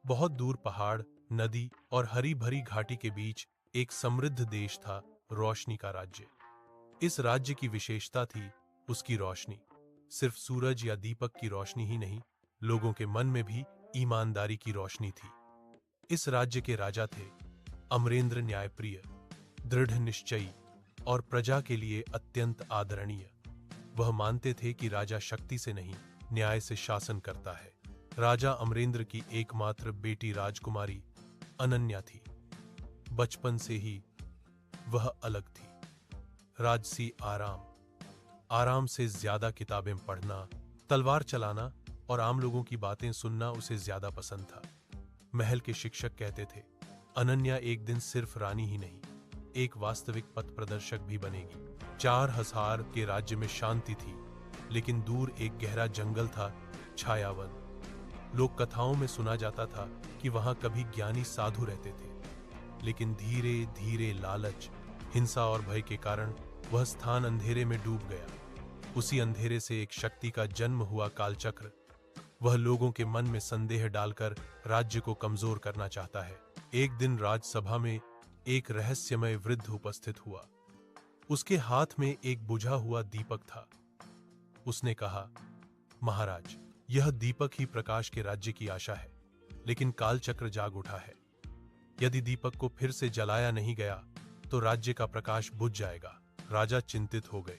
बहुत दूर पहाड़, नदी और हरी भरी घाटी के बीच एक समृद्ध देश था, रोशनी का राज्य। इस राज्य की विशेषता थी उसकी रोशनी। सिर्फ सूरज या दीपक की रोशनी ही नहीं, लोगों के मन में भी ईमानदारी की रोशनी थी। इस राज्य के राजा थे अमरेंद्र, न्यायप्रिय, दृढ़ निश्चयी और प्रजा के लिए अत्यंत आदरणीय। वह मानते थे कि राजा शक्ति से नहीं, न्याय से शासन करता है। राजा अमरेंद्र की एकमात्र बेटी राजकुमारी अनन्या थी। बचपन से ही वह अलग थी। राजसी आराम से ज्यादा किताबें पढ़ना, तलवार चलाना और आम लोगों की बातें सुनना उसे ज्यादा पसंद था। महल के शिक्षक कहते थे, अनन्या एक दिन सिर्फ रानी ही नहीं, एक वास्तविक पथ प्रदर्शक भी बनेगी। 4000 के राज्य में शांति थी, लेकिन दूर एक गहरा जंगल था, छायावन। लोक कथाओं में सुना जाता था कि वहां कभी ज्ञानी साधु रहते थे, लेकिन धीरे धीरे लालच, हिंसा और भय के कारण वह स्थान अंधेरे में डूब गया। उसी अंधेरे से एक शक्ति का जन्म हुआ, कालचक्र। वह लोगों के मन में संदेह डालकर राज्य को कमजोर करना चाहता है। एक दिन राजसभा में एक रहस्यमय वृद्ध उपस्थित हुआ। उसके हाथ में एक बुझा हुआ दीपक था। उसने कहा, महाराज, यह दीपक ही प्रकाश के राज्य की आशा है, लेकिन कालचक्र जाग उठा है। यदि दीपक को फिर से जलाया नहीं गया तो राज्य का प्रकाश बुझ जाएगा। राजा चिंतित हो गए।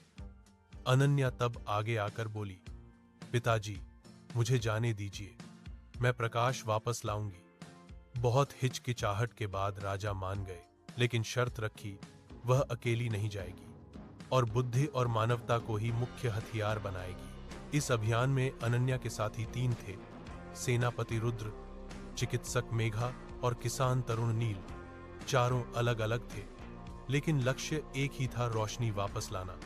अनन्या तब आगे आकर बोली, पिताजी, मुझे जाने दीजिए, मैं प्रकाश वापस लाऊंगी। बहुत हिचकिचाहट के बाद राजा मान गए, लेकिन शर्त रखी, वह अकेली नहीं जाएगी और बुद्धि और मानवता को ही मुख्य हथियार बनाएगी। इस अभियान में अनन्या के साथी 3 थे, सेनापति रुद्र, चिकित्सक मेघा और किसान तरुण नील। चारों अलग अलग थे, लेकिन लक्ष्य एक ही था, रोशनी वापस लाना।